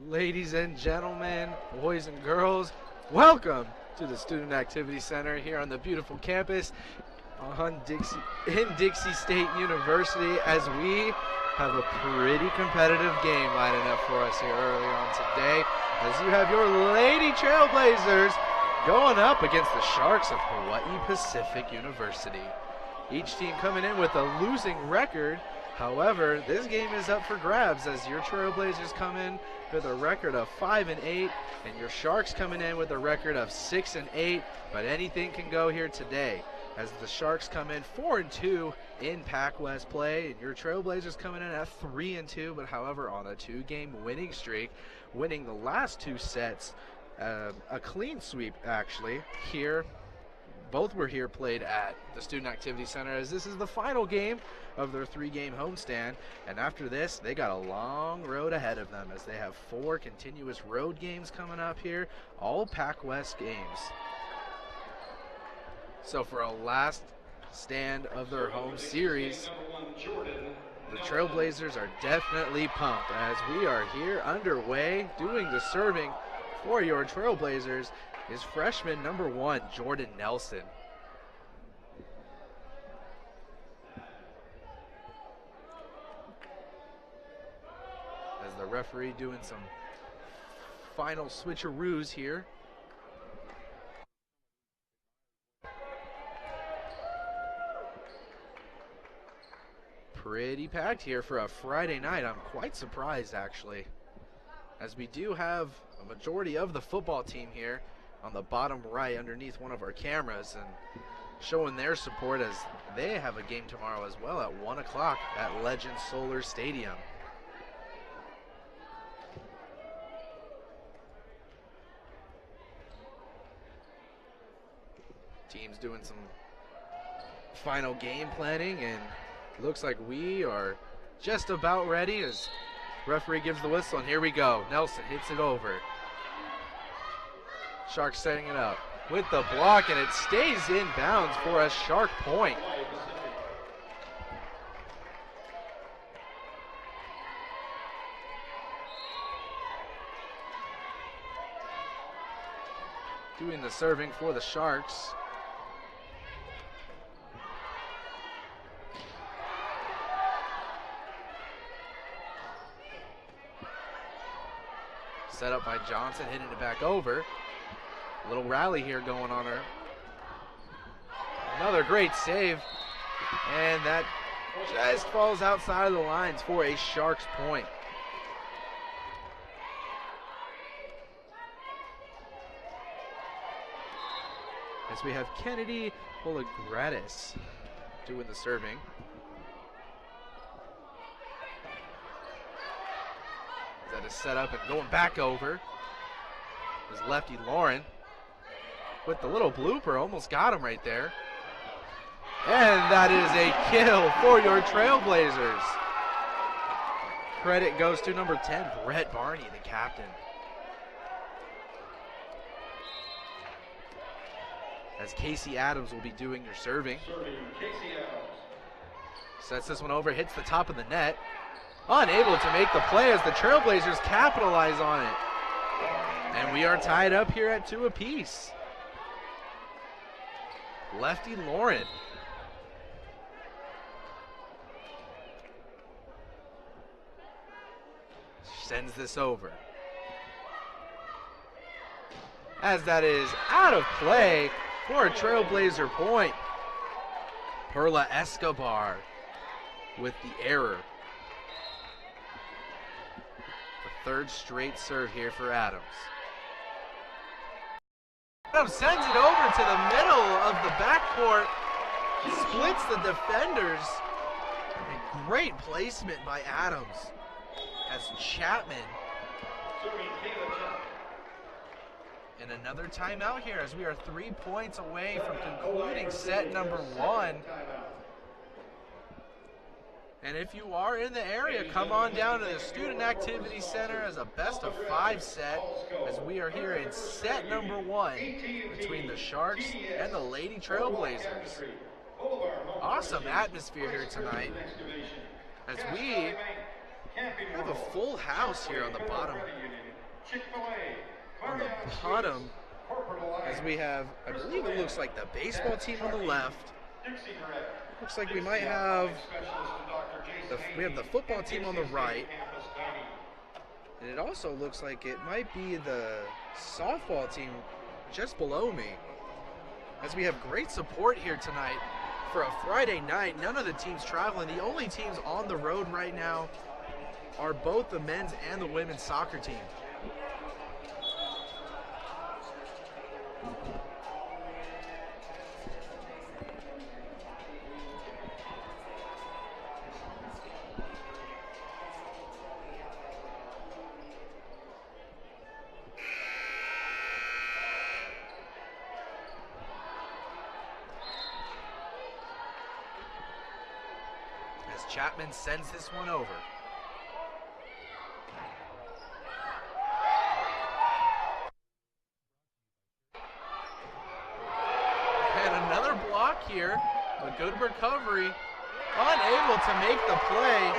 Ladies and gentlemen, boys and girls, welcome to the Student Activity Center here on the beautiful campus in Dixie State University as we have a pretty competitive game lining up for us here early on today as you have your Lady Trailblazers going up against the Sharks of Hawaii Pacific University. Each team coming in with a losing record. However, this game is up for grabs as your Trailblazers come in with a record of 5-8 and your Sharks coming in with a record of 6-8, but anything can go here today as the Sharks come in 4-2 in Pac West play and your Trailblazers coming in at 3-2, but however on a 2-game winning streak, winning the last 2 sets, a clean sweep actually here. Both were here played at the Student Activity Center as this is the final game of their 3-game homestand, and after this they got a long road ahead of them as they have 4 continuous road games coming up here, all Pac West games. So for a last stand of their home series, the Trailblazers are definitely pumped as we are here underway. Doing the serving for your Trailblazers is freshman number 1, Jordan Nelson. As the referee doing some final switcheroos here. Pretty packed here for a Friday night. I'm quite surprised actually, as we do have a majority of the football team here on the bottom right underneath one of our cameras and showing their support as they have a game tomorrow as well at 1 o'clock at Legend Solar Stadium. Teams doing some final game planning and looks like we are just about ready as referee gives the whistle and here we go. Nelson hits it over. Sharks setting it up with the block and it stays in bounds for a Shark point. Doing the serving for the Sharks. Set up by Johnson, hitting it back over. A little rally here going on her. Another great save. And that just falls outside of the lines for a Sharks point. As we have Kennedy Polagratis doing the serving. That is set up and going back over. Is lefty Lauren with the little blooper, almost got him right there. And that is a kill for your Trailblazers. Credit goes to number 10, Brett Barney, the captain. As Casey Adams will be doing your serving. Sets this one over, hits the top of the net. Unable to make the play as the Trailblazers capitalize on it. And we are tied up here at 2 apiece. Lefty Lauren. Sends this over. As that is out of play for a Trailblazer point. Perla Escobar with the error. The 3rd straight serve here for Adams. Adams sends it over to the middle of the backcourt, splits the defenders. A great placement by Adams as Chapman. And another timeout here as we are 3 points away from concluding set number 1. And if you are in the area, come on down to the Student Activity Center as a best-of-5 set as we are here in set number 1 between the Sharks and the Lady Trailblazers. Awesome atmosphere here tonight as we have a full house here on the bottom On the bottom, as we have, I believe it looks like the baseball team on the left. Looks like we might have we have the football team on the right. And it also looks like it might be the softball team just below me. As we have great support here tonight for a Friday night. None of the teams traveling. The only teams on the road right now are both the men's and the women's soccer team. Chapman sends this one over. And another block here. A good recovery. Unable to make the play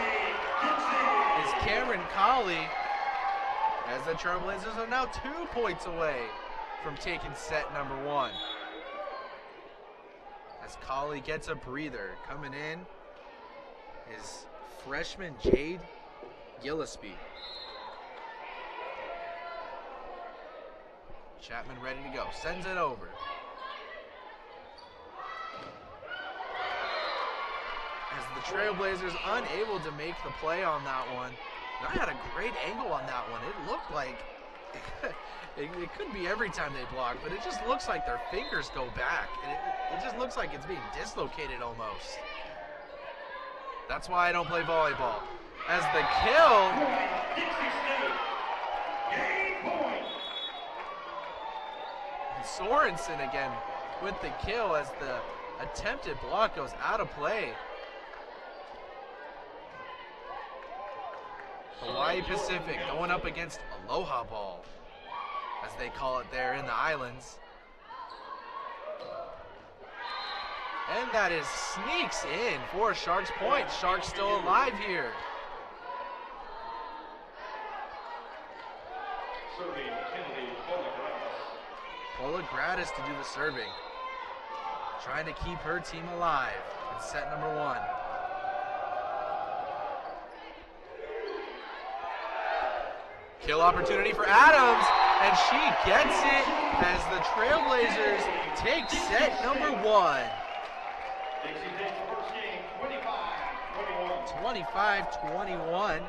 is Cameron Colley, as the Trailblazers are now 2 points away from taking set number 1. As Colley gets a breather, coming in is freshman Jade Gillespie. Chapman ready to go, sends it over. As the Trailblazers unable to make the play on that one. And I had a great angle on that one. It looked like, it could be every time they block, but it just looks like their fingers go back. And it just looks like it's being dislocated almost. That's why I don't play volleyball. As the kill. And Sorensen again with the kill as the attempted block goes out of play. Hawaii Pacific going up against Aloha Ball, as they call it there in the islands. And that is sneaks in for Sharks point. Sharks still alive here. Serving Kennedy Polagratis to do the serving. Trying to keep her team alive in set number 1. Kill opportunity for Adams, and she gets it as the Trailblazers take set number 1. Dixie takes the first game, 25-21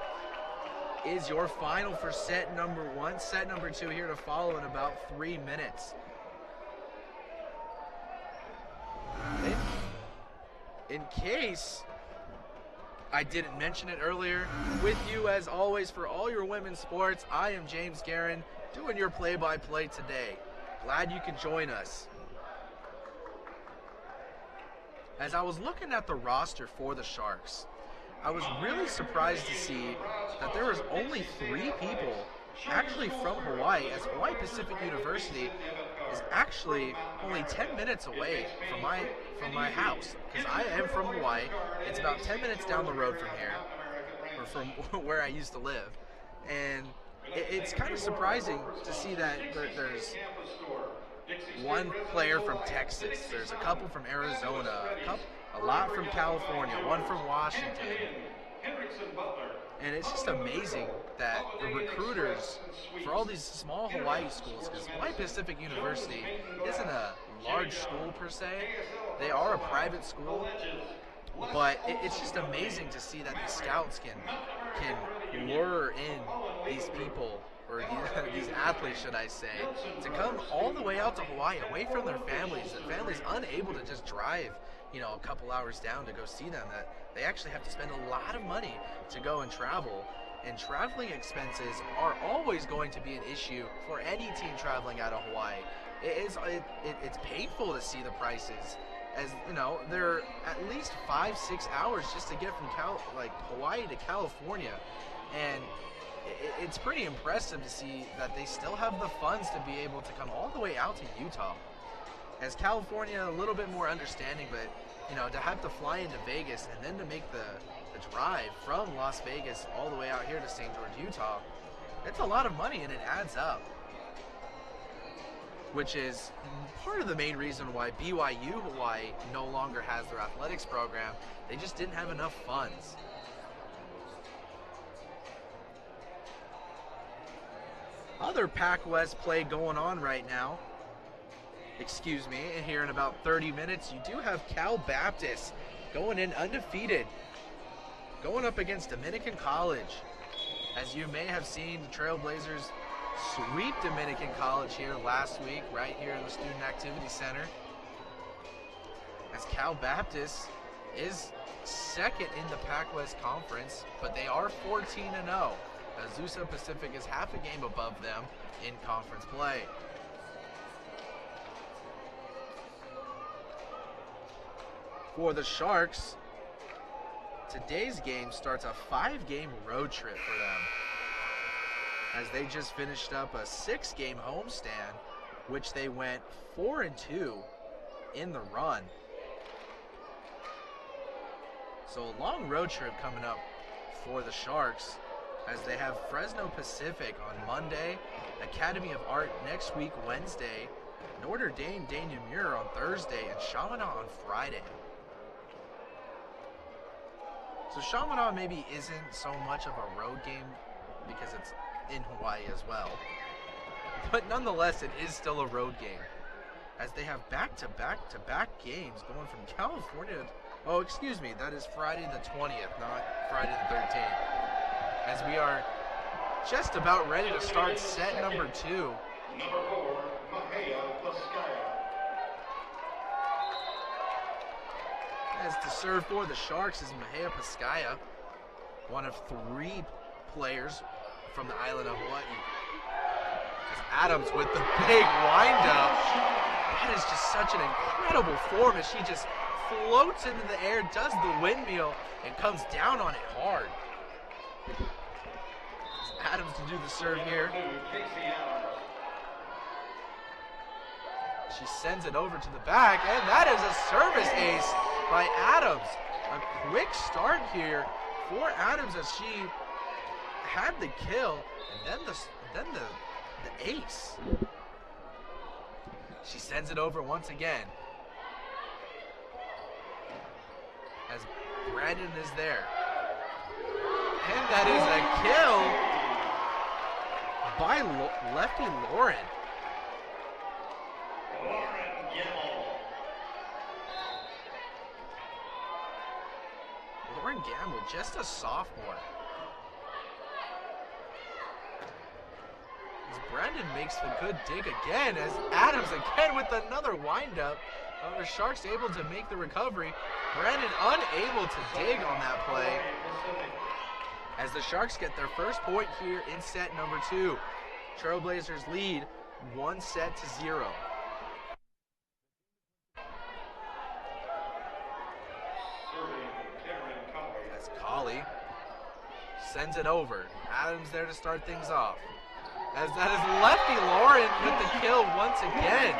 is your final for set number 1. Set number 2 here to follow in about 3 minutes. In case I didn't mention it earlier, with you as always for all your women's sports, I am James Guerin, doing your play-by-play today. Glad you could join us. As I was looking at the roster for the Sharks, I was really surprised to see that there was only 3 people actually from Hawaii, as Hawaii Pacific University is actually only 10 minutes away from my house, because I am from Hawaii. It's about 10 minutes down the road from here, or from where I used to live, and it's kind of surprising to see that there's one player from Texas, there's a couple from Arizona, a lot from California, one from Washington. And it's just amazing that the recruiters for all these small Hawaii schools, because Hawaii Pacific University isn't a large school per se, they are a private school, but it's just amazing to see that the scouts can lure in these people, or these athletes, should I say, to come all the way out to Hawaii, away from their families, and families unable to just drive, a couple hours down to go see them, that they actually have to spend a lot of money to go and travel. And traveling expenses are always going to be an issue for any team traveling out of Hawaii. It's painful to see the prices, as they're at least 5-6 hours just to get from Hawaii to California, and it's pretty impressive to see that they still have the funds to be able to come all the way out to Utah. As California, a little bit more understanding, but to have to fly into Vegas and then to make the drive from Las Vegas all the way out here to St. George, Utah, It's a lot of money and it adds up. Which is part of the main reason why BYU Hawaii no longer has their athletics program. They just didn't have enough funds. Other Pac-West play going on right now. Excuse me, and here in about 30 minutes, you do have Cal Baptist going in undefeated, going up against Dominican College. As you may have seen, the Trailblazers sweep Dominican College here last week, right here in the Student Activity Center. As Cal Baptist is second in the Pac-West Conference, but they are 14-0. Azusa Pacific is half a game above them in conference play. For the Sharks, today's game starts a 5-game road trip for them, as they just finished up a 6-game homestand, which they went 4-2 in the run. So a long road trip coming up for the Sharks, as they have Fresno Pacific on Monday, Academy of Art next week Wednesday, Notre Dame Namur on Thursday, and Chaminade on Friday. So Chaminade maybe isn't so much of a road game because it's in Hawaii as well. But nonetheless, it is still a road game, as they have back-to-back-to-back games going from California. Oh, excuse me, that is Friday the 20th, not Friday the 13th. As we are just about ready to start set number 2. Number 4, Mahia Paskaya. As to serve for the Sharks is Mahia Paskaya, one of 3 players from the island of Hawaii. As Adams with the big windup. That is just such an incredible form as she just floats into the air, does the windmill, and comes down on it hard. As Adams to do the serve here. She sends it over to the back, and that is a service ace by Adams. A quick start here for Adams as she had the kill, and then the ace. She sends it over once again, as Brandon is there. And that is a kill by lefty Lauren. Lauren Gamble, just a sophomore. As Brandon makes the good dig again, as Adams again with another windup. The Sharks able to make the recovery. Brandon unable to dig on that play. As the Sharks get their first point here in set number 2. Trailblazers lead 1-0. As Colley sends it over. Adams there to start things off. As that is lefty Lauren with the kill once again.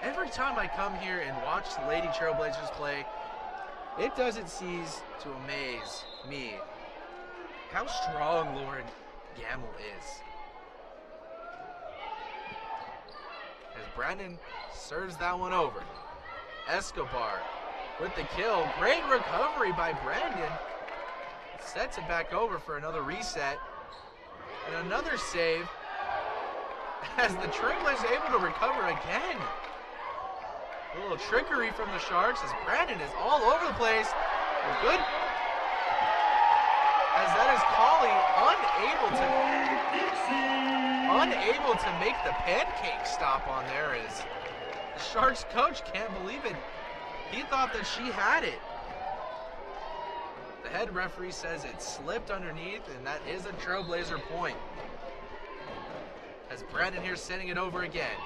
Every time I come here and watch the Lady Trailblazers play, it doesn't cease to amaze me how strong Lauren Gamble is. As Brandon serves that one over. Escobar with the kill. Great recovery by Brandon. Sets it back over for another reset. And another save as the Trailblazers are able to recover again. A little trickery from the Sharks as Brandon is all over the place. Good. As that is Colley unable to make the pancake stop on there, as the Sharks coach can't believe it. He thought that she had it. The head referee says it slipped underneath, and that is a Trailblazer point. As Brandon here sending it over again.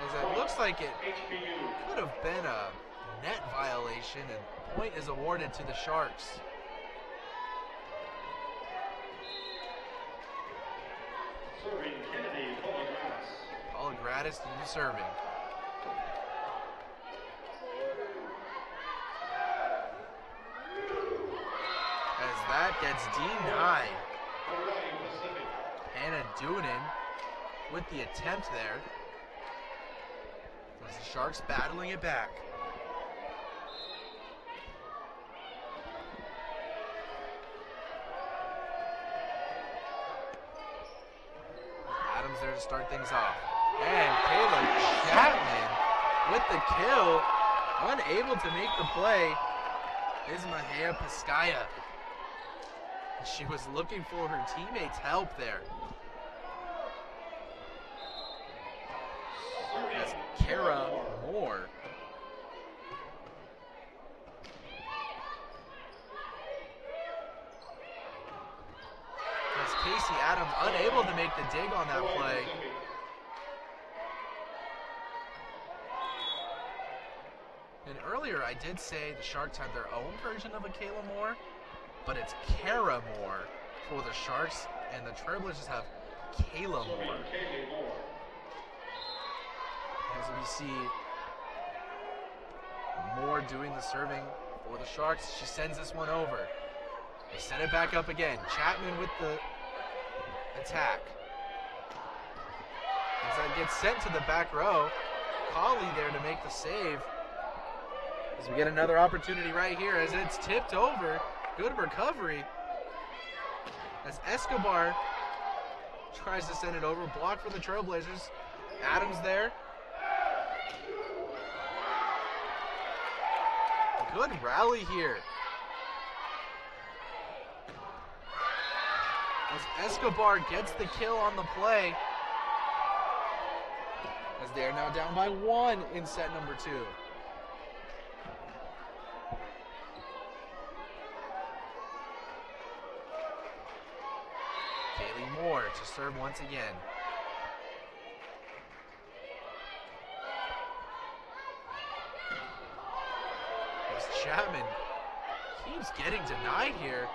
As it looks like it could have been a net violation, and point is awarded to the Sharks. Serving Kennedy Volleyball. Gratis to do serving. that gets denied. Hawaii Pacific. Hannah Doonan with the attempt there. As the Sharks battling it back. Adams there to start things off. And Kayla Chapman with the kill. Unable to make the play is Mahea Paskaya. She was looking for her teammates' help there. As Kara Moore as Casey Adams unable to make the dig on that play. And earlier I did say the Sharks had their own version of a Kayla Moore, but it's Kara Moore for the Sharks, and the Trailblazers have Kayla Moore. As we see Moore doing the serving for the Sharks, she sends this one over. They set it back up again. Chapman with the attack. As that gets sent to the back row, Colley there to make the save. As we get another opportunity right here as it's tipped over. Good recovery. As Escobar tries to send it over. Block for the Trailblazers. Adams there. Good rally here. As Escobar gets the kill on the play. As they are now down by 1 in set number 2. Kaylee Moore to serve once again. As Chapman keeps getting denied here.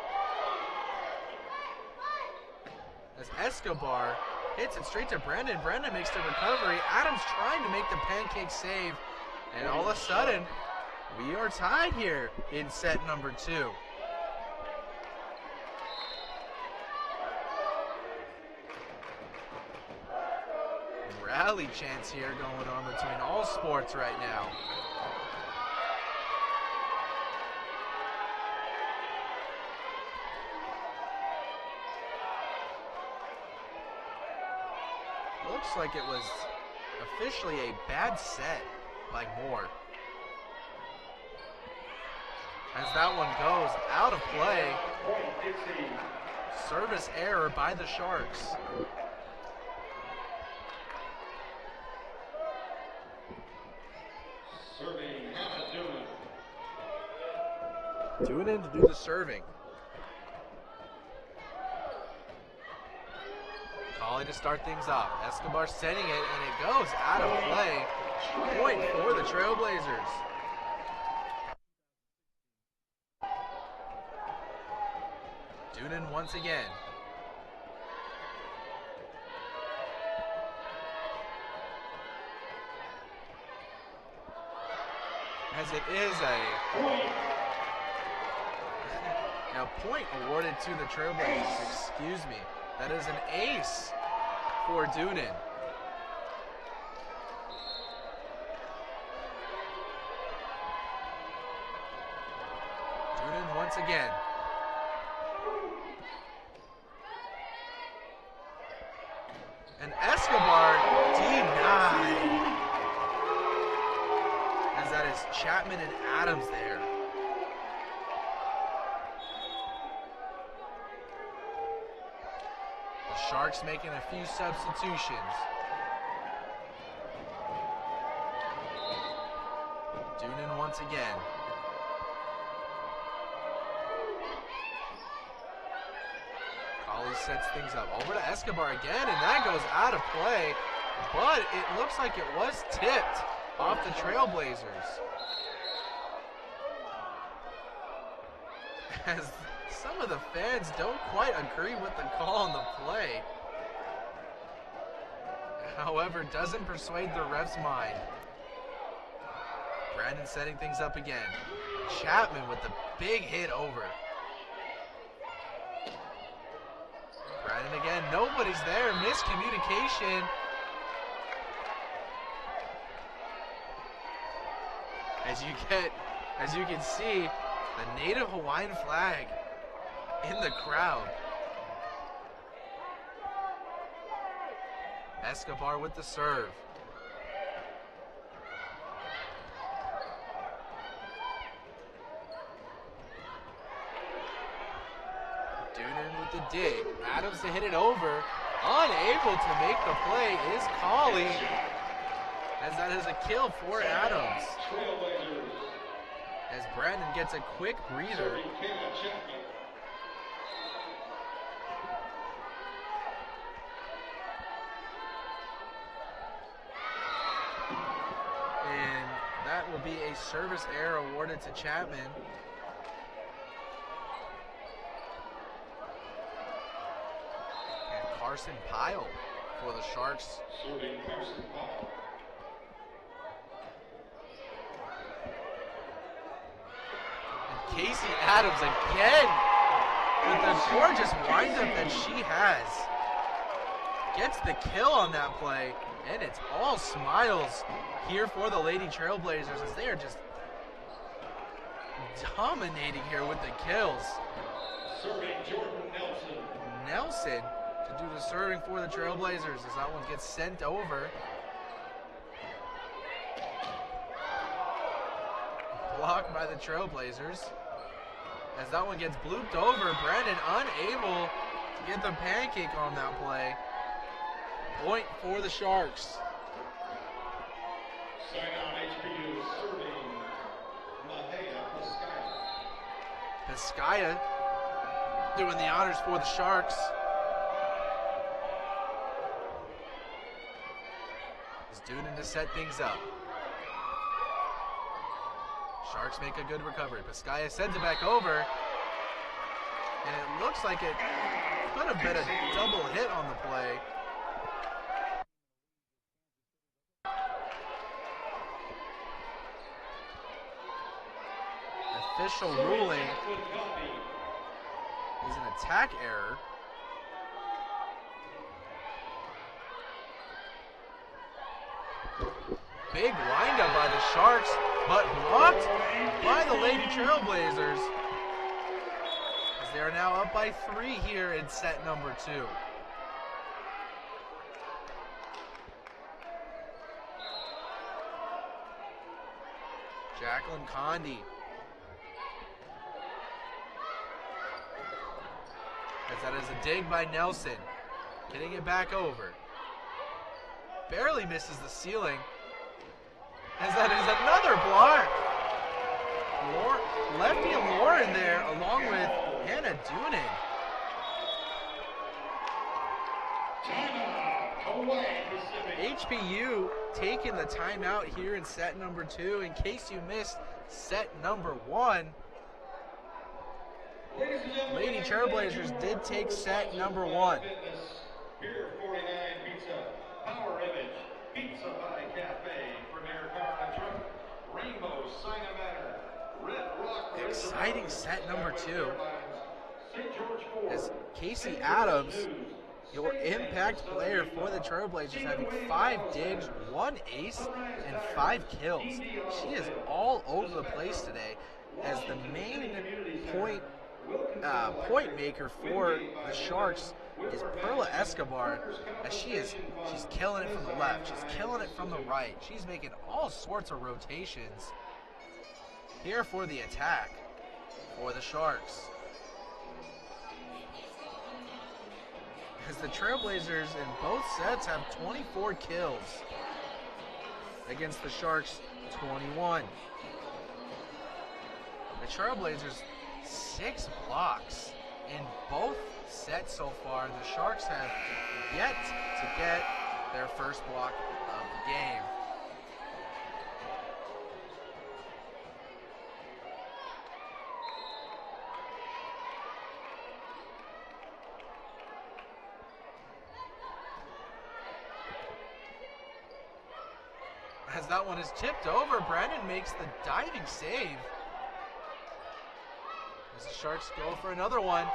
As Escobar hits it straight to Brendan. Brendan makes the recovery. Adams trying to make the pancake save. And all of a sudden, we are tied here in set number 2. Rally chants here going on between all sports right now. Looks like it was officially a bad set by Moore. As that one goes out of play. Dixie. Service error by the Sharks. Serving Hannah Doonan. Doonan to do the serving. Colley to start things off. Escobar sending it, and it goes out of play. Point for the Trailblazers. Doonan once again. As it is now point awarded to the Trailblazers, excuse me. That is an ace for Doonan. Doonan once again. And Escobar denied. As that is Chapman and Adams there. The Sharks making a few substitutions. Doonan once again. Colley sets things up. Over to Escobar again, and that goes out of play. But it looks like it was tipped off the Trailblazers. As some of the fans don't quite agree with the call on the play. However, doesn't persuade the ref's mind. Brandon setting things up again. Chapman with the big hit over. And again, nobody's there. Miscommunication. As you can see, a native Hawaiian flag in the crowd. Escobar with the serve. Doonan with the dig. Adams to hit it over. Unable to make the play is Colley. As that is a kill for Adams. As Brandon gets a quick breather. And that will be a service error awarded to Chapman. And Carson Pyle for the Sharks. Serving Carson Pyle. Casey Adams again with the gorgeous windup that she has. Gets the kill on that play, and it's all smiles here for the Lady Trailblazers as they are just dominating here with the kills. Serving Jordan Nelson. Nelson to do the serving for the Trailblazers as that one gets sent over. Blocked by the Trailblazers. As that one gets blooped over, Brandon unable to get the pancake on that play. Point for the Sharks. Saigon HPU serving Mahea Piscaya. Piscaya doing the honors for the Sharks. Is Doonan to set things up. Sharks make a good recovery. Piscaya sends it back over. And it looks like it could have been a double hit on the play. Official ruling is an attack error. Big windup by the Sharks, but blocked by the Lady Trailblazers. As they are now up by 3 here in set number 2. Jacqueline Condi. As that is a dig by Nelson. Getting it back over. Barely misses the ceiling. As that is another block. Lefty and Lauren there along with Hannah Doonan. HPU taking the timeout here in set number 2 in case you missed set number 1. Lady Trailblazers did take set number 1. Pier 49 Pizza, Power Image, Pizza by Cafe, Premier Car and Truck, Rainbow Sign of Matter, Red Rock. Exciting set number 2. St. George As Casey Adams, your impact player for the Trailblazers, having 5 digs, 1 ace, and 5 kills. She is all over the place today as the main point maker for the Sharks is Perla Escobar, as she's killing it from the left, she's killing it from the right, she's making all sorts of rotations here for the attack for the Sharks. As the Trailblazers in both sets have 24 kills against the Sharks 21. The Trailblazers 6 blocks in both sets so far, and the Sharks have yet to get their first block of the game. As that one is tipped over, Brandon makes the diving save. As the Sharks go for another one.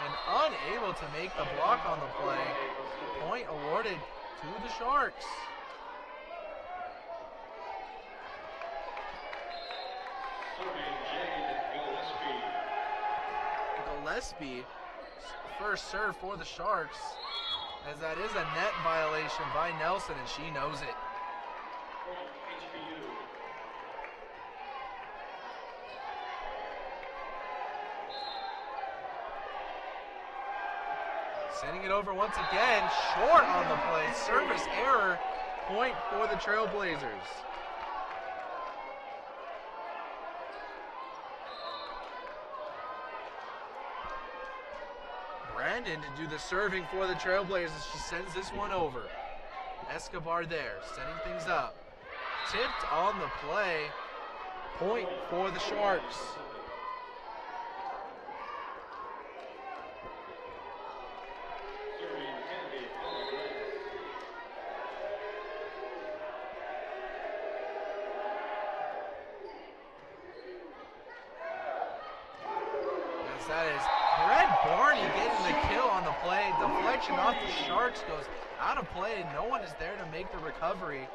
and unable to make the block on the play. Point awarded to the Sharks. Gillespie, first serve for the Sharks, as that is a net violation by Nelson, and she knows it. Sending it over once again, short on the play, service error, point for the Trailblazers. Brandon to do the serving for the Trailblazers. She sends this one over. Escobar there, setting things up. Tipped on the play, point for the Sharks. That is Brett Barney getting the kill on the play. Deflection off the Sharks goes out of play. No one is there to make the recovery.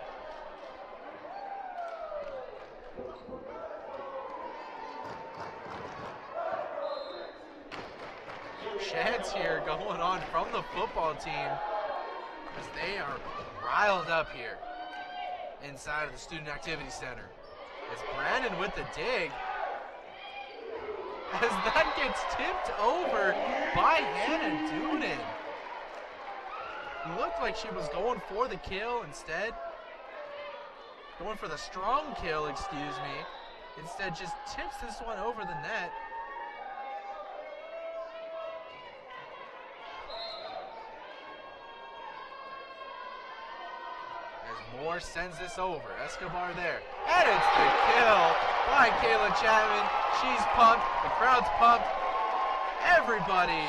Chants here going on from the football team as they are riled up here inside of the Student Activity Center. As Brandon with the dig, as that gets tipped over by Hannah Doonan. Looked like she was going for the kill instead. Going for the strong kill, excuse me. Instead just tips this one over the net. As Moore sends this over. Escobar there. And it's the kill by Kayla Chapman. She's pumped. The crowd's pumped. Everybody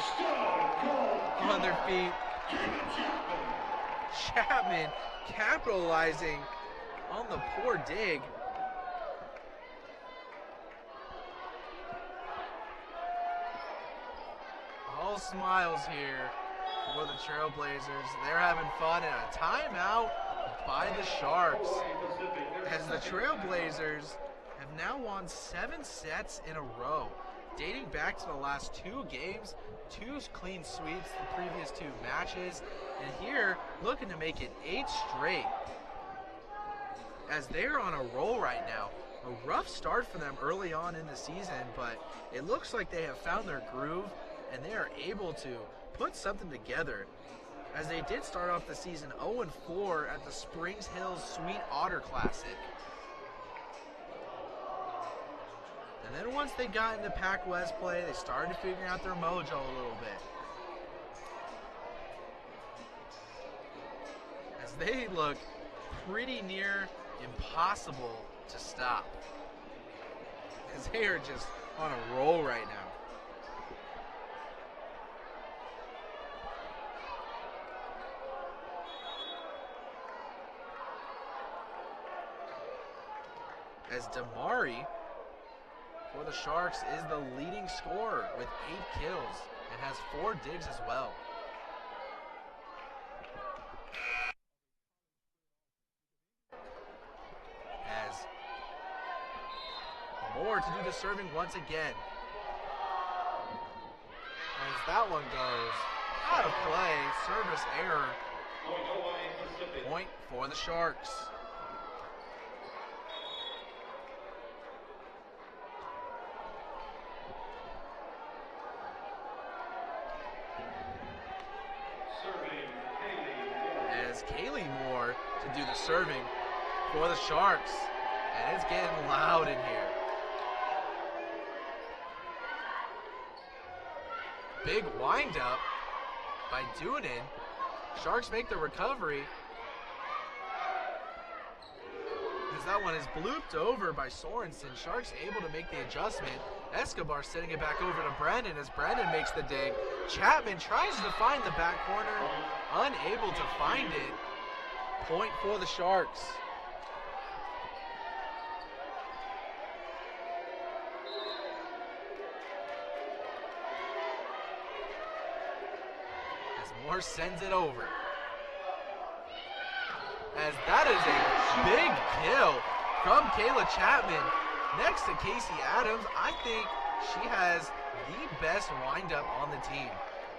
on their feet. Chapman capitalizing on the poor dig. All smiles here for the Trailblazers. They're having fun, and a timeout by the Sharks, as the Trailblazers have now won 7 sets in a row, dating back to the last 2 games, 2 clean sweeps the previous 2 matches, and here looking to make it 8 straight, as they're on a roll right now. A rough start for them early on in the season, but it looks like they have found their groove and they are able to put something together, as they did start off the season 0-4 at the Springs Hills Sweet Otter Classic. And then once they got into Pac West play, they started figuring out their mojo a little bit, as they look pretty near impossible to stop, as they are just on a roll right now. As Damari for the Sharks is the leading scorer with 8 kills and has 4 digs as well. As Moore to do the serving once again. As that one goes out of play, service error. Point for the Sharks. Kaylee Moore to do the serving for the Sharks, and it's getting loud in here. Big windup by Doonan. Sharks make the recovery, as that one is blooped over by Sorensen. Sharks able to make the adjustment. Escobar sending it back over to Brandon as Brandon makes the dig. Chapman tries to find the back corner, unable to find it. Point for the Sharks. Moore sends it over. As that is a big kill from Kayla Chapman. Next to Casey Adams, I think she has the best windup on the team.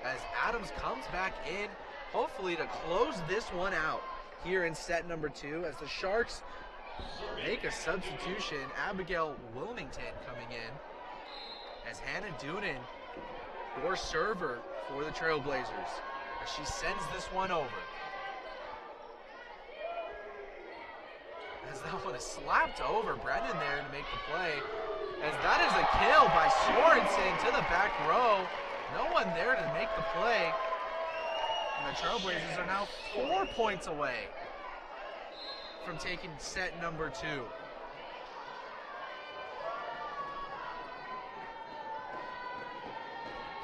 As Adams comes back in, hopefully to close this one out here in set number 2, as the Sharks make a substitution. Abigail Wilmington coming in as Hannah Doonan, your server for the Trailblazers, as she sends this one over. As that one is slapped over, Brennan there to make the play. As that is a kill by Sorensen to the back row. No one there to make the play. And the Trailblazers are now 4 points away from taking set number 2.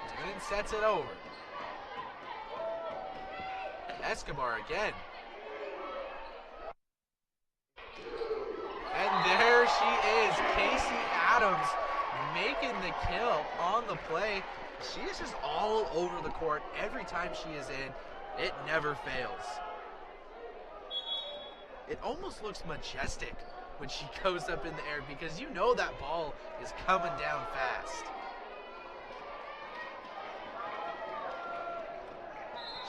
Doonan sets it over. Escobar again. And there she is, Casey Adams making the kill on the play. She is just all over the court every time she is in. It never fails. It almost looks majestic when she goes up in the air because you know that ball is coming down fast.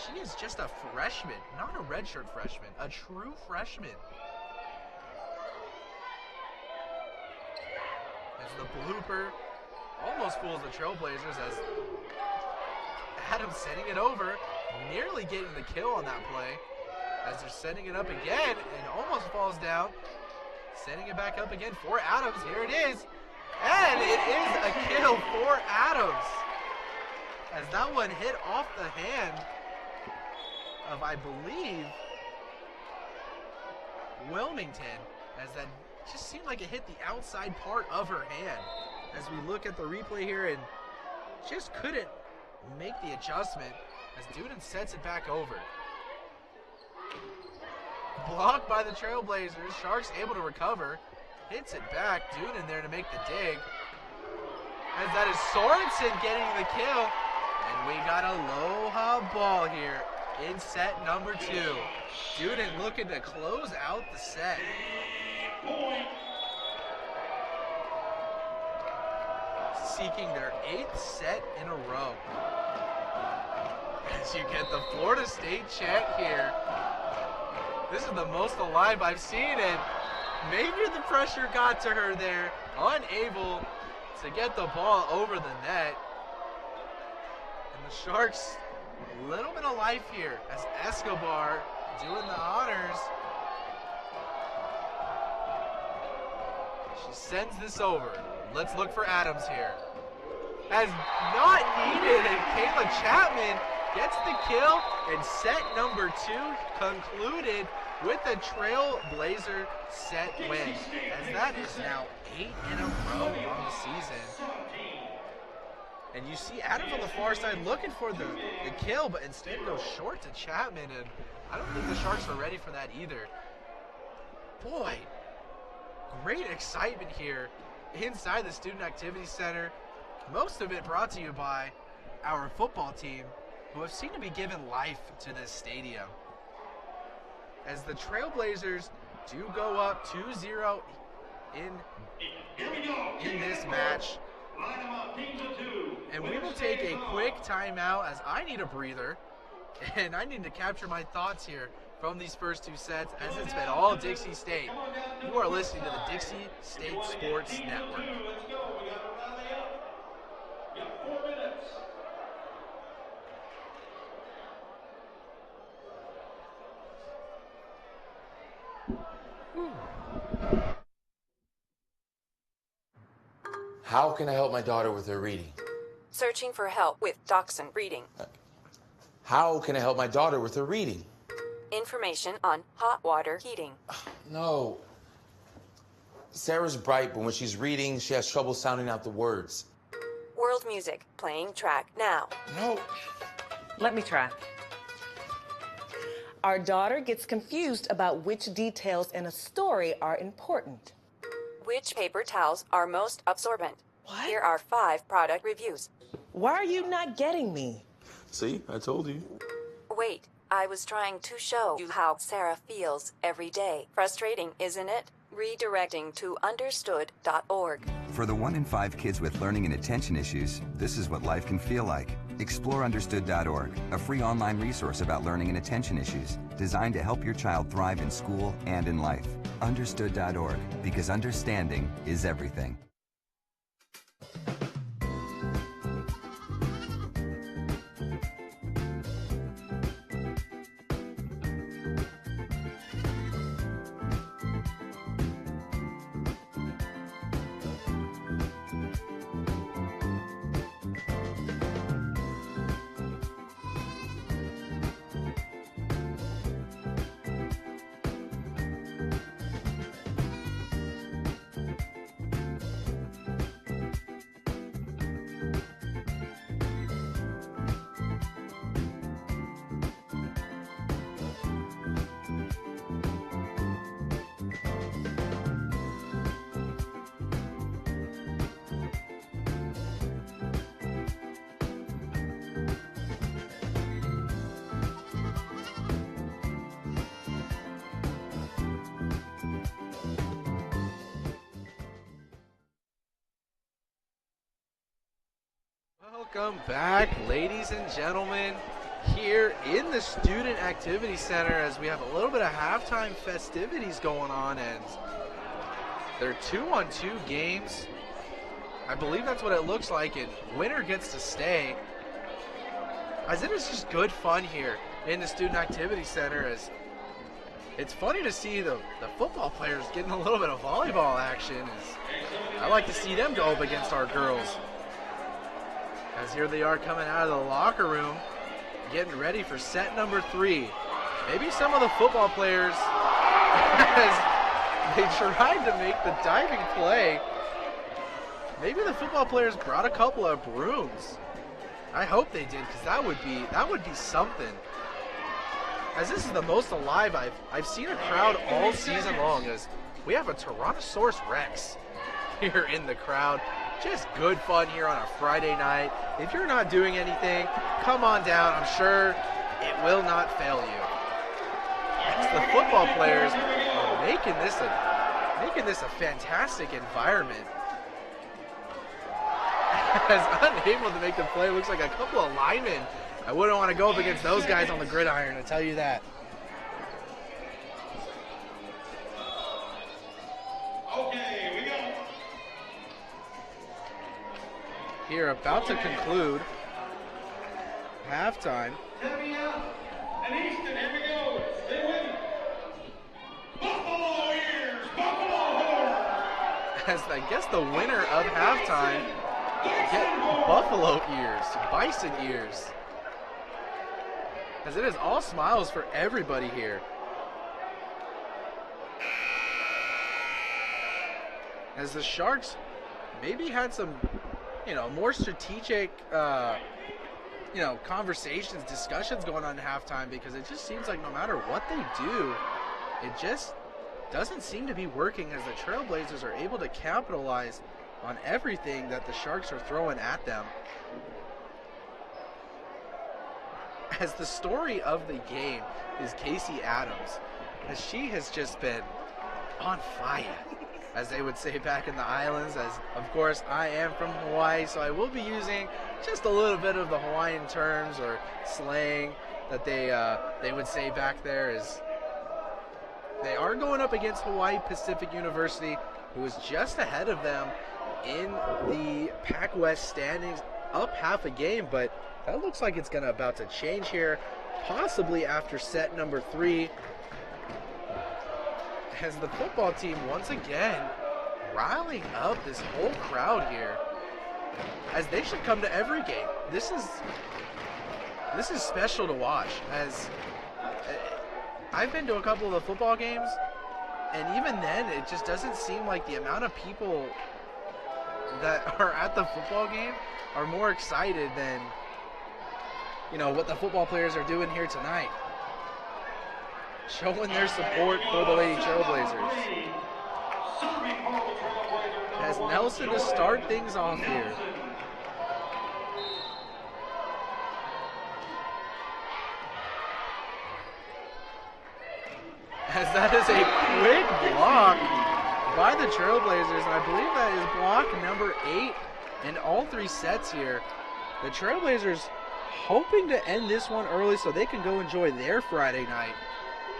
She is just a freshman, not a redshirt freshman, a true freshman. As the blooper almost fools the Trailblazers, as Adams setting it over, nearly getting the kill on that play. As they're setting it up again, and almost falls down. Setting it back up again for Adams. Here it is. And it is a kill for Adams. As that one hit off the hand of, I believe, Wilmington. As that just seemed like it hit the outside part of her hand. As we look at the replay here, and just couldn't make the adjustment as Doonan sets it back over. Blocked by the Trailblazers. Sharks able to recover. Hits it back. Doonan there to make the dig. As that is Sorensen getting the kill. And we got a Aloha ball here in set number 2. Doonan looking to close out the set. Seeking their 8th set in a row. As you get the Florida State chant here. This is the most alive I've seen, and maybe the pressure got to her there. Unable to get the ball over the net. And the Sharks, a little bit of life here as Escobar doing the honors. She sends this over. Let's look for Adams here. As not needed, and Kayla Chapman gets the kill, and set number 2 concluded with a Trailblazer set win. As that is now 8 in a row on the season. And you see Adams on the far side looking for the kill, but instead goes short to Chapman, and I don't think the Sharks are ready for that either. Boy, great excitement here inside the Student Activity Center. Most of it brought to you by our football team, who have seemed to be given life to this stadium. As the Trailblazers do go up 2-0 in this match. And we will take a quick timeout as I need a breather. And I need to capture my thoughts here from these first 2 sets, as it's been all Dixie State. You are listening to the Dixie State Sports Network. How can I help my daughter with her reading? Searching for help with Dachshund Reading. How can I help my daughter with her reading? Information on hot water heating. No. Sarah's bright, but when she's reading, she has trouble sounding out the words. World music, playing track now. No. Let me try. Our daughter gets confused about which details in a story are important. Which paper towels are most absorbent? What? Here are 5 product reviews. Why are you not getting me? See, I told you. Wait, I was trying to show you how Sarah feels every day. Frustrating, isn't it? Redirecting to understood.org. For the 1 in 5 kids with learning and attention issues, this is what life can feel like. Explore understood.org, a free online resource about learning and attention issues, designed to help your child thrive in school and in life. Understood.org, because understanding is everything. Welcome back, ladies and gentlemen, here in the Student Activity Center as we have a little bit of halftime festivities going on, and they're 2-on-2 games. I believe that's what it looks like, and winner gets to stay. As it is just good fun here in the Student Activity Center, as it's funny to see the football players getting a little bit of volleyball action. As I like to see them go up against our girls. As here they are coming out of the locker room, getting ready for set number 3. Maybe some of the football players, as they tried to make the diving play, maybe the football players brought a couple of brooms. I hope they did, because that would be something. As this is the most alive I've seen a crowd all season long, as we have a Tyrannosaurus Rex here in the crowd. Just good fun here on a Friday night. If you're not doing anything, come on down. I'm sure it will not fail you. As the football players are making this a fantastic environment. As unable to make the play, looks like a couple of linemen. I wouldn't want to go up against those guys on the gridiron, I tell you that. Okay, we go. Here, about to conclude halftime. Tavia and Easton, here we go. They win. Buffalo ears, Buffalo horn. As I guess the winner of halftime get buffalo ears, bison ears. As it is all smiles for everybody here. As the Sharks maybe had some, more strategic, conversations, discussions going on in halftime, because it just seems like no matter what they do, it just doesn't seem to be working, as the Trailblazers are able to capitalize on everything that the Sharks are throwing at them. As the story of the game is Casey Adams, as she has just been on fire, as they would say back in the islands, as of course I am from Hawaii, so I will be using just a little bit of the Hawaiian terms or slang that they would say back there. Is they are going up against Hawaii Pacific University, who is just ahead of them in the Pac West standings, up half a game, but that looks like it's about to change here, possibly after set number 3, as the football team once again riling up this whole crowd here, as they should come to every game. This is special to watch, as I've been to a couple of the football games, and even then it just doesn't seem like the amount of people that are at the football game are more excited than what the football players are doing here tonight, showing their support for the Lady Trailblazers. As Nelson to start things off here. As that is a quick block by the Trailblazers, and I believe that is block number 8 in all 3 sets here. The Trailblazers hoping to end this one early so they can go enjoy their Friday night.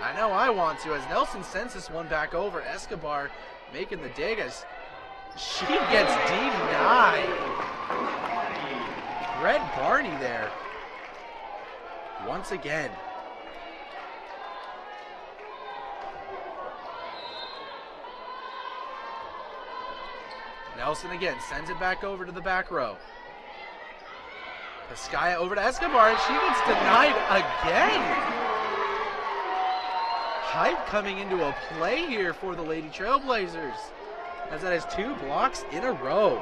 I know I want to, as Nelson sends this one back over. Escobar making the dig as she gets denied. Red Barney there. Once again. Nelson again sends it back over to the back row. Piscaya over to Escobar, and she gets denied again. Hype coming into a play here for the Lady Trailblazers, as that is 2 blocks in a row.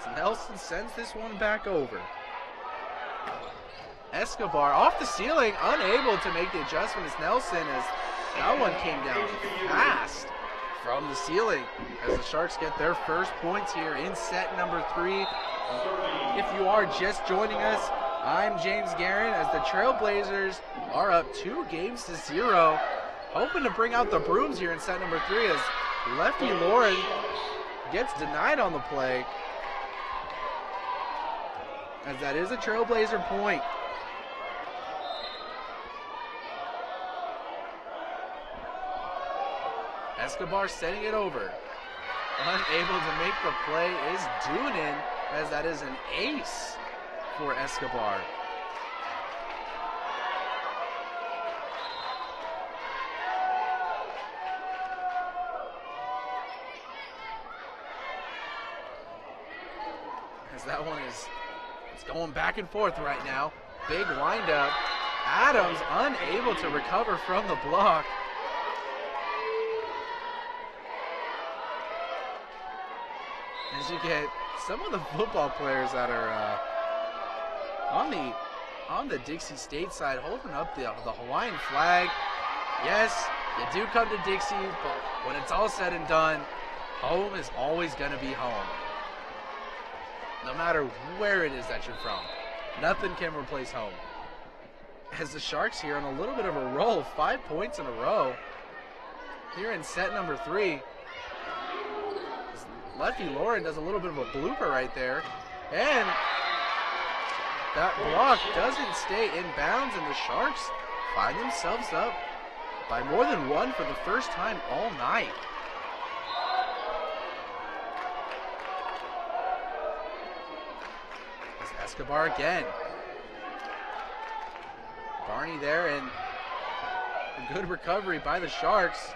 So Nelson sends this one back over. Escobar off the ceiling, unable to make the adjustment as Nelson, as that one came down fast from the ceiling as the Sharks get their first points here in set number 3. If you are just joining us, I'm James Guerin, as the Trailblazers are up 2-0, hoping to bring out the brooms here in set number 3 as Lefty Lauren gets denied on the play, as that is a Trailblazer point. Escobar setting it over. Unable to make the play is Doonan, as that is an ace for Escobar. As that one is, it's going back and forth right now. Big windup. Adams unable to recover from the block. As you get some of the football players that are on the Dixie State side holding up the Hawaiian flag. Yes, you do come to Dixie, but when it's all said and done, home is always going to be home. No matter where it is that you're from, nothing can replace home. As the Sharks here on a little bit of a roll, 5 points in a row here in set number 3. Lefty Lauren does a little bit of a blooper right there, and that block doesn't stay in bounds, and the Sharks find themselves up by more than 1 for the first time all night. It's Escobar again. Barney there, and a good recovery by the Sharks,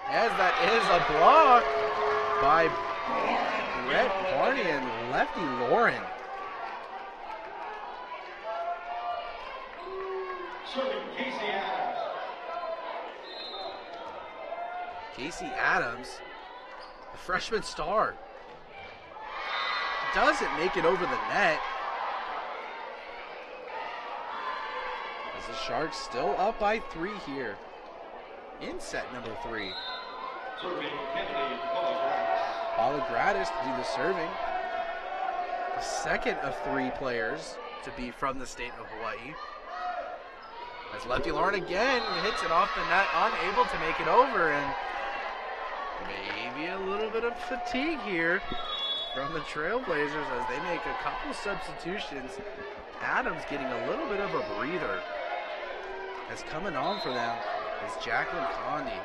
as that is a block by Red Barney and Lefty Lauren. Serving Casey Adams. Casey Adams, the freshman star, doesn't make it over the net. As the Sharks still up by 3 here in set number 3. Serving Kennedy Gratis to do the serving. The second of 3 players to be from the state of Hawaii. As Lefty Lauren again hits it off the net, unable to make it over, and maybe a little bit of fatigue here from the Trailblazers as they make a couple substitutions. Adams getting a little bit of a breather. As coming on for them is Jacqueline Condi,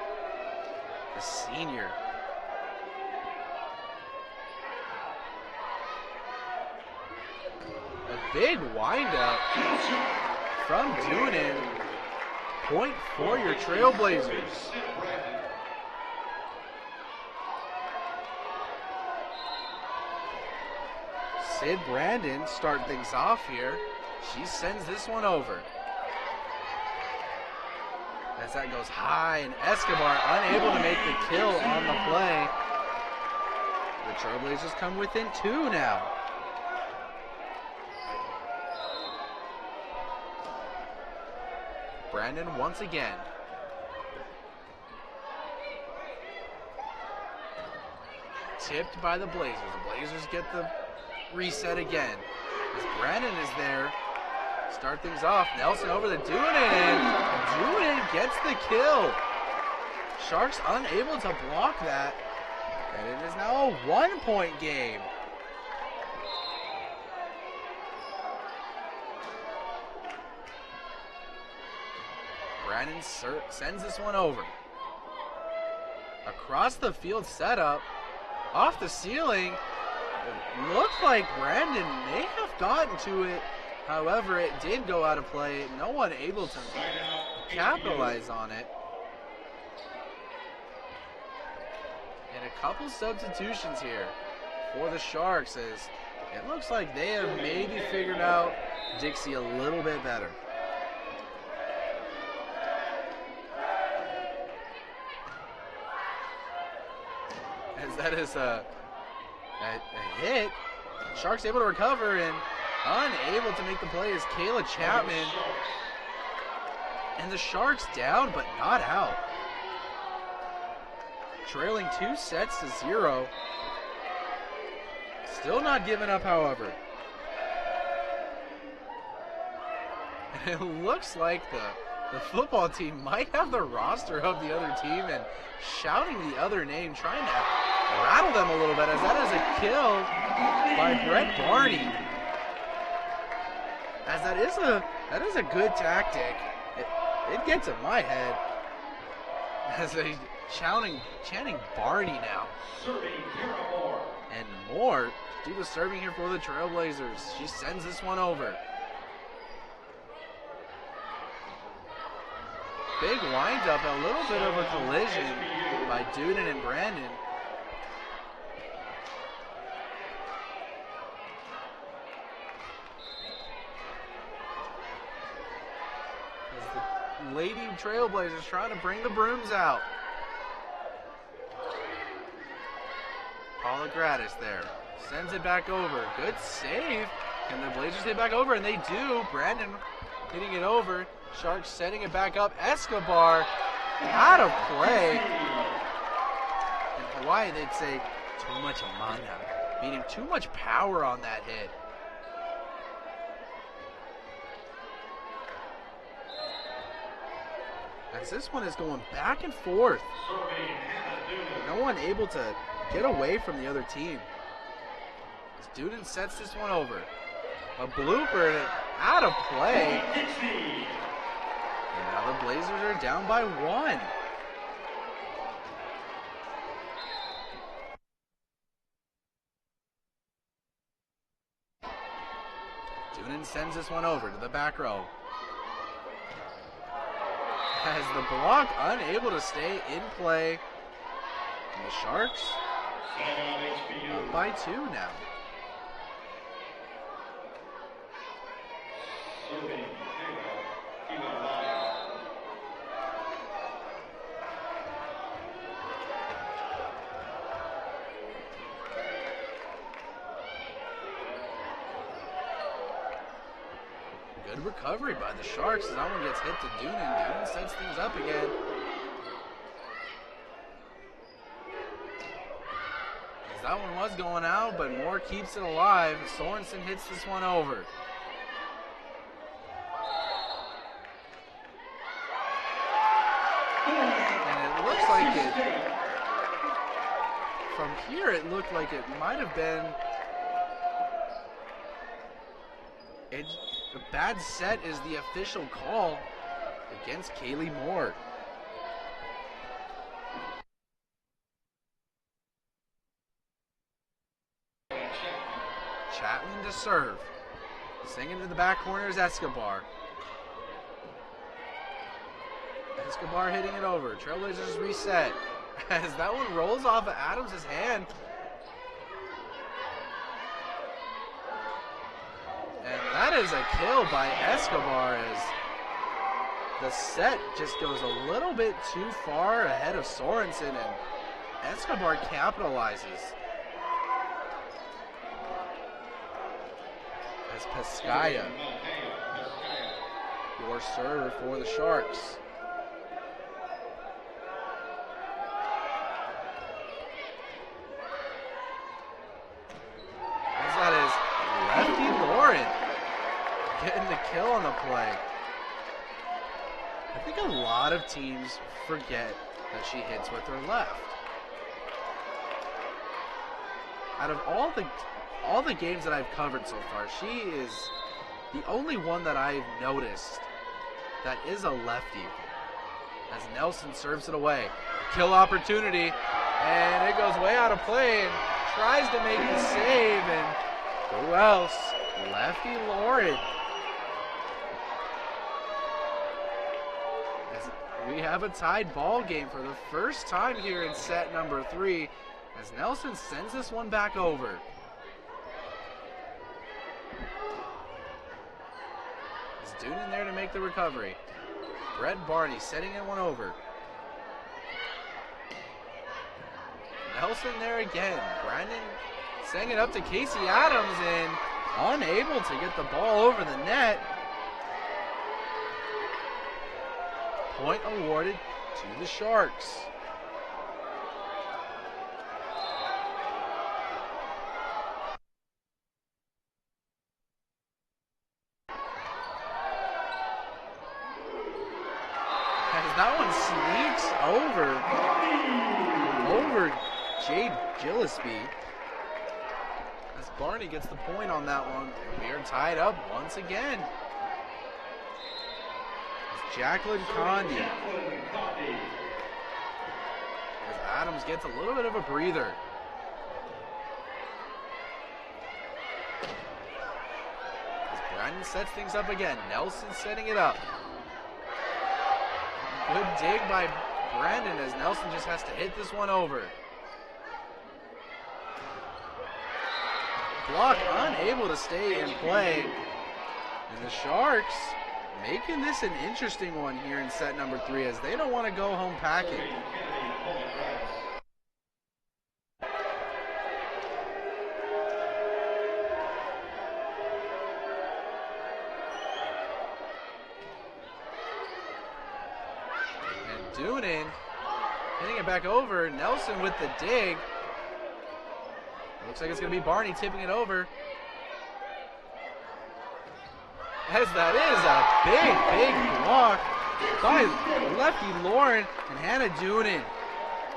the senior. A big windup from Doonan. Point for your Trailblazers. Sid Brandon starting things off here. She sends this one over. As that goes high, and Escobar unable to make the kill on the play. The Trailblazers come within 2 now. Brandon once again. Tipped by the Blazers. The Blazers get the reset again. As Brandon is there start things off. Nelson over to Dunan, and Dunan gets the kill. Sharks unable to block that, and it is now a 1-point game. Brandon sends this one over. Across the field setup, off the ceiling. It looked like Brandon may have gotten to it. However, it did go out of play. No one able to capitalize on it. And a couple substitutions here for the Sharks, as it looks like they have maybe figured out Dixie a little bit better. As that is a hit. Sharks able to recover, and unable to make the play is Kayla Chapman. And the Sharks down but not out. Trailing 2-0. Still not giving up, however. And it looks like the football team might have the roster of the other team and shouting the other name, trying to rattle them a little bit, as that is a kill by Brett Barney. As that is a good tactic. It gets in my head. As they chanting Barney now. And Moore do the serving here for the Trailblazers. She sends this one over. Big windup, a little bit of a collision by Duden and Brandon. As the Lady Trailblazers trying to bring the brooms out. Paula Gratis there. Sends it back over. Good save. And the Blazers hit back over, and they do. Brandon hitting it over. Sharks setting it back up. Escobar out of play. In Hawaii, they'd say too much mana, meaning too much power on that hit. As this one is going back and forth. No one able to get away from the other team. As Duden sets this one over. A blooper, and it out of play. And now the Blazers are down by 1. Duden sends this one over to the back row. As the block unable to stay in play. And the Sharks up by 2 now. Good recovery by the Sharks as that one gets hit to Duden. Duden sets things up again. As that one was going out, but Moore keeps it alive. Sorensen hits this one over. And it looks like it, from here it looked like it might have been a bad set is the official call against Kaylee Moore. Chapman to serve. Singing to the back corner is Escobar. Escobar hitting it over. Trailblazers reset. As that one rolls off of Adams' hand. And that is a kill by Escobar, as the set just goes a little bit too far ahead of Sorensen, and Escobar capitalizes. As Pescaya, your server for the Sharks. getting the kill on the play. I think a lot of teams forget that she hits with her left. Out of all the games that I've covered so far, she is the only one that I've noticed that is a lefty. As Nelson serves it away. Kill opportunity, and it goes way out of play and tries to make the save, and who else? Lefty Lauren. As we have a tied ball game for the first time here in set number 3, as Nelson sends this one back over. Is Doonan there to make the recovery? Brett Barney setting it one over. Nelson there again. Brandon sending it up to Casey Adams and unable to get the ball over the net. Point awarded to the Sharks. As that one sneaks over Jade Gillespie. As Barney gets the point on that one, and we are tied up once again. As Jacqueline Condi. As Adams gets a little bit of a breather. As Brandon sets things up again. Nelson setting it up. Good dig by Brandon as Nelson just has to hit this one over. Block unable to stay in play. And the Sharks making this an interesting one here in set number 3 as they don't want to go home packing. And Doonan hitting it back over. Nelson with the dig. Looks like it's going to be Barney tipping it over. As that is a big block by lefty Lauren and Hannah Doonan,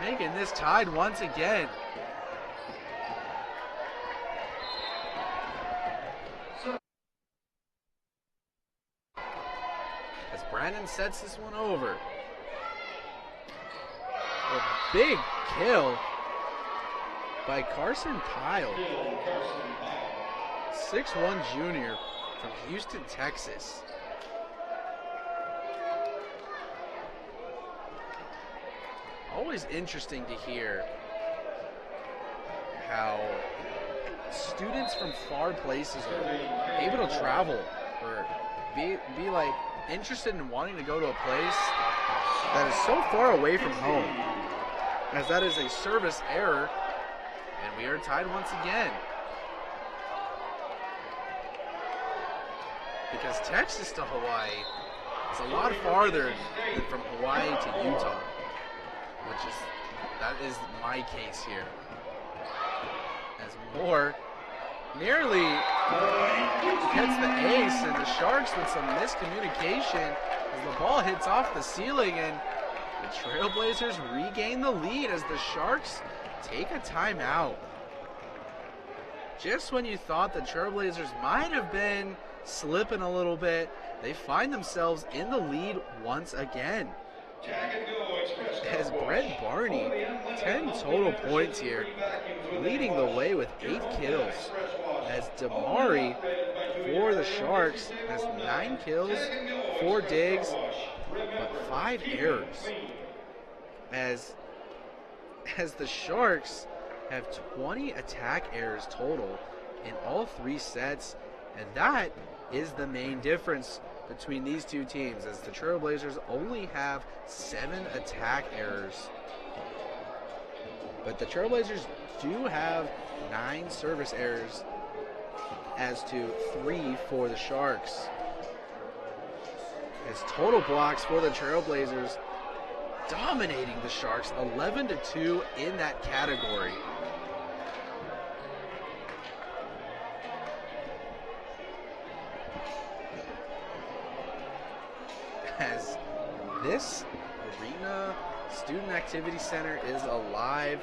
making this tied once again. As Brandon sets this one over. A big kill by Carson Pyle. 6'1" junior from Houston, Texas. Always interesting to hear how students from far places are able to travel or be like interested in wanting to go to a place that is so far away from home, as that is a service error. And we are tied once again. Because Texas to Hawaii is a lot farther than from Hawaii to Utah. That is my case here. As Moore nearly gets the ace, and the Sharks with some miscommunication as the ball hits off the ceiling, and the Trailblazers regain the lead as the Sharks take a timeout. Just when you thought the Trailblazers might have been slipping a little bit, they find themselves in the lead once again. As Brett Barney, 10 total points here, leading the way with 8 kills. As Damari for the Sharks has 9 kills, 4 digs, but 5 errors. As the Sharks have 20 attack errors total in all 3 sets, and that is the main difference between these two teams, as the Trailblazers only have 7 attack errors. But the Trailblazers do have 9 service errors as to 3 for the Sharks. As total blocks for the Trailblazers dominating the Sharks, 11-2 in that category. This arena student activity center is alive.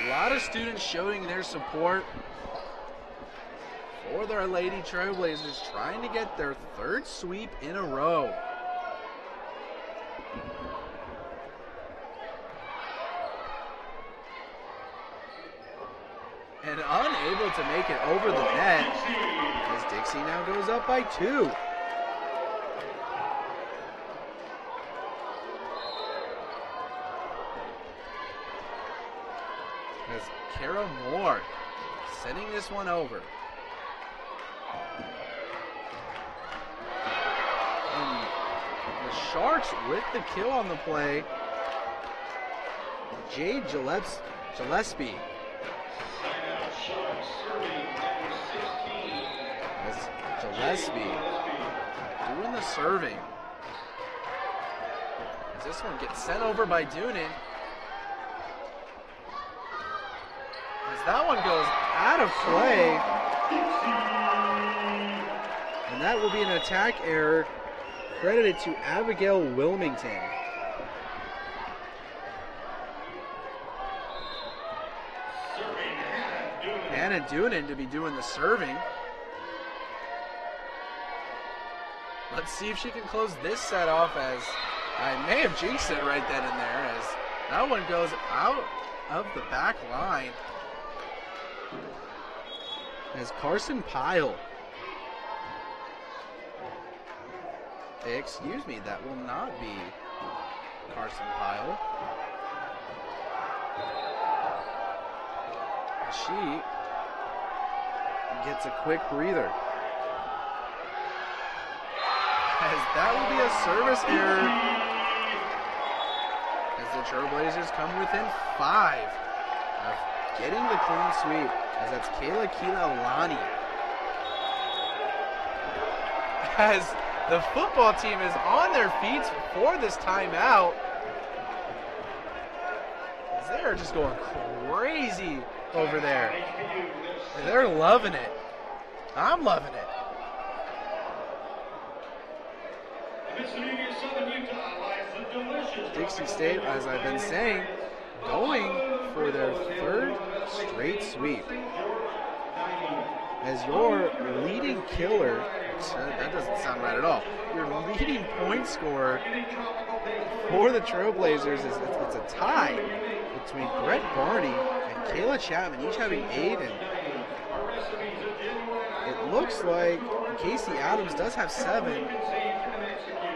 A lot of students showing their support for their Lady Trailblazers, trying to get their third sweep in a row. And unable to make it over the net as Dixie now goes up by 2. As Kara Moore sending this one over. And the Sharks with the kill on the play. Jade Gillespie. As Gillespie doing the serving. As this one gets sent over by Doonan. As that one goes out of play. And that will be an attack error credited to Abigail Wilmington. Hannah Doonan to be doing the serving. Let's see if she can close this set off, as I may have jinxed it right then and there, as that one goes out of the back line. As Carson Pyle. Excuse me, that will not be Carson Pyle. She gets a quick breather. As that will be a service error. As the Trailblazers come within 5 of getting the clean sweep. As that's Kayla Keelalani. As the football team is on their feet for this timeout. As they're just going crazy over there. And they're loving it. I'm loving it. Dixie State, as I've been saying, going for their third straight sweep. As your leading killer, that doesn't sound right at all, your leading point scorer for the Trailblazers is it's a tie between Brett Barney and Kayla Chapman, each having 8, and it looks like Casey Adams does have 7.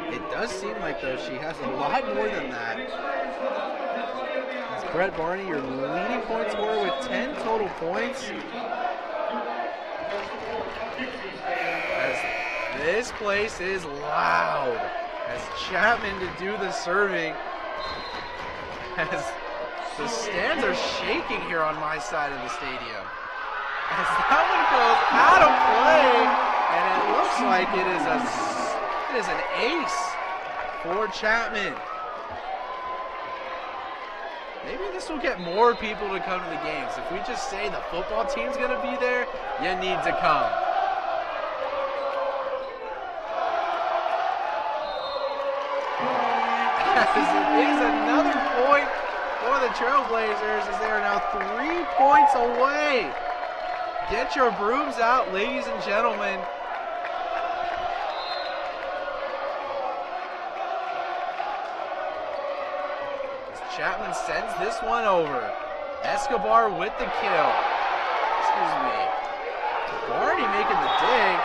It does seem like, though, she has a lot more than that. It's Brett Barney, your leading point scorer, with 10 total points. As this place is loud. As Chapman to do the serving. As the stands are shaking here on my side of the stadium. As that one goes out of play, and it looks like it is an ace for Chapman. Maybe this will get more people to come to the games. If we just say the football team's going to be there, you need to come. As it is another point for the Trailblazers, as they are now 3 points away. Get your brooms out, ladies and gentlemen. As Chapman sends this one over. Escobar with the kill. Excuse me. Barney making the dig.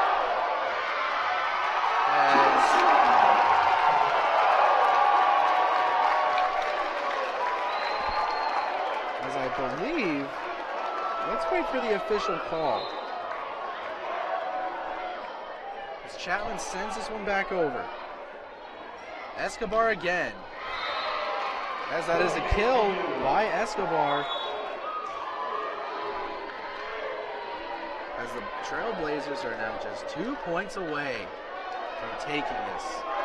As I believe, let's wait for the official call. As Chapman sends this one back over. Escobar again. As that is a kill by Escobar. As the Trailblazers are now just 2 points away from taking this.Eskaya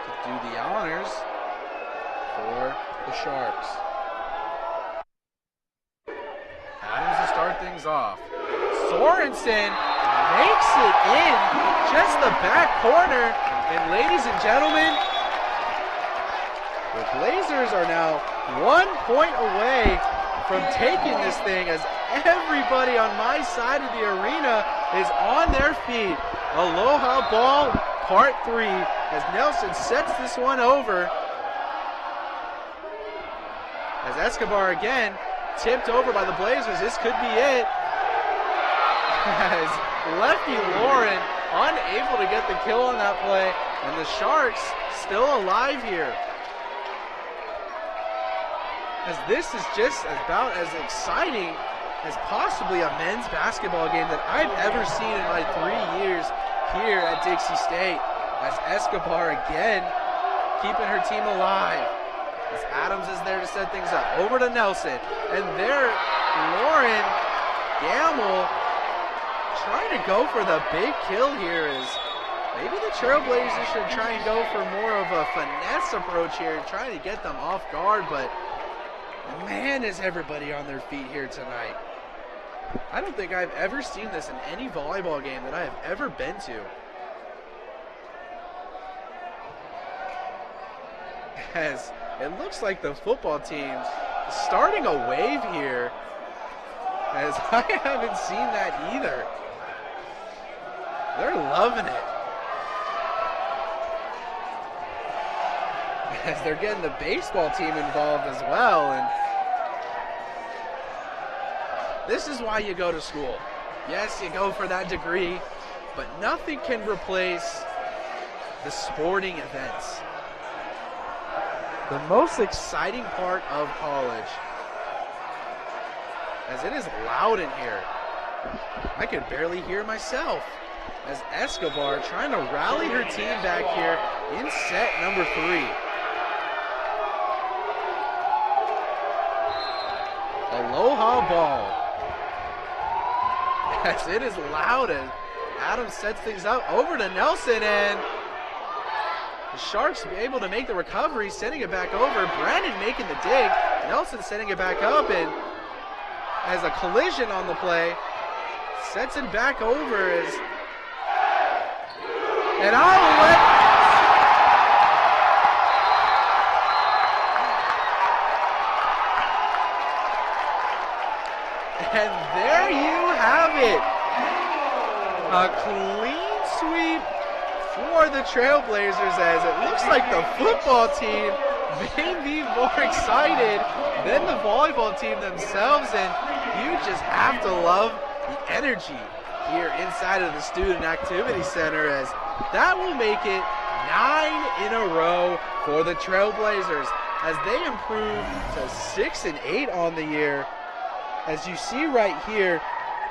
to do the honors for the Sharks. Adams to start things off. Sorensen makes it in just the back corner. And ladies and gentlemen, the Blazers are now 1 point away from taking this thing as everybody on my side of the arena is on their feet. Aloha ball, part 3, as Nelson sets this one over. As Escobar again tipped over by the Blazers, this could be it. As Lefty Lauren unable to get the kill on that play, and the Sharks still alive here. As this is just about as exciting as possibly a men's basketball game that I've ever seen in my 3 years here at Dixie State. As Escobar again keeping her team alive. As Adams is there to set things up. Over to Nelson. And there, Lauren Gamble trying to go for the big kill here. Is maybe the Trailblazers should try and go for more of a finesse approach here, trying to get them off guard, but man, is everybody on their feet here tonight. I don't think I've ever seen this in any volleyball game that I have ever been to. As it looks like the football team is starting a wave here, as I haven't seen that either. They're loving it. As they're getting the baseball team involved as well. And this is why you go to school. Yes, you go for that degree, but nothing can replace the sporting events. The most exciting part of college, as it is loud in here. I can barely hear myself. As Escobar trying to rally her team back here in set number 3. Aloha ball. As it is loud, and Adams sets things up over to Nelson, and the Sharks able to make the recovery, sending it back over. Brandon making the dig. Nelson setting it back up, and as a collision on the play, sets it back over as, and and there you have it. A clean sweep for the Trailblazers, as it looks like the football team may be more excited than the volleyball team themselves, and you just have to love the energy here inside of the Student Activity Center, as that will make it 9 in a row for the Trailblazers as they improve to 6-8 on the year. As you see right here,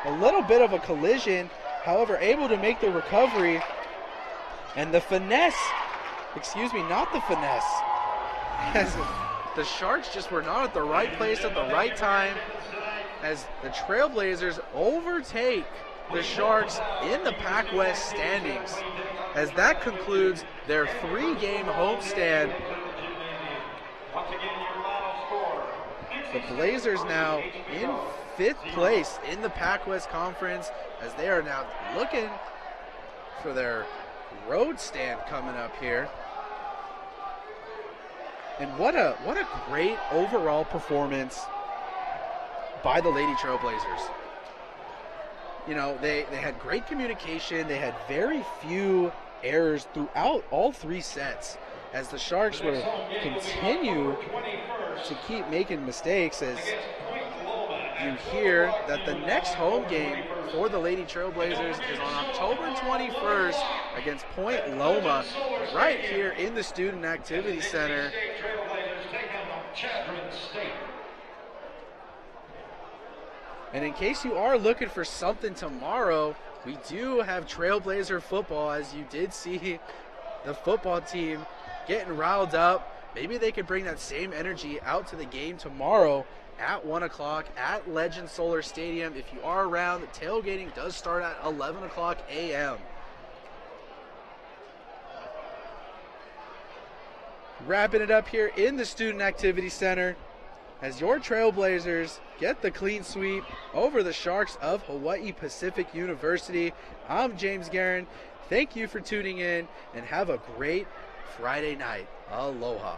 a little bit of a collision, however, able to make the recovery. And the finesse, excuse me, not the finesse, as the Sharks just were not at the right place at the right time, as the Trailblazers overtake the Sharks in the Pac West standings, as that concludes their 3-game homestand. The Blazers now in 5th place in the Pac West Conference, as they are now looking for their road stand coming up here. And what a great overall performance by the Lady Trailblazers. You know, they had great communication. They had very few errors throughout all 3 sets, as the Sharks will continue to keep making mistakes, as you hear that the next home game for the Lady Trailblazers is on October 21st against Point Loma, right here in the Student Activity Center. And in case you are looking for something tomorrow, we do have Trailblazer football, as you did see the football team getting riled up. Maybe they could bring that same energy out to the game tomorrow at 1 o'clock at Legend Solar Stadium. If you are around, the tailgating does start at 11 o'clock a.m. Wrapping it up here in the Student Activity Center. as your Trailblazers get the clean sweep over the Sharks of Hawaii Pacific University. I'm James Guerin. Thank you for tuning in, and have a great Friday night. Aloha.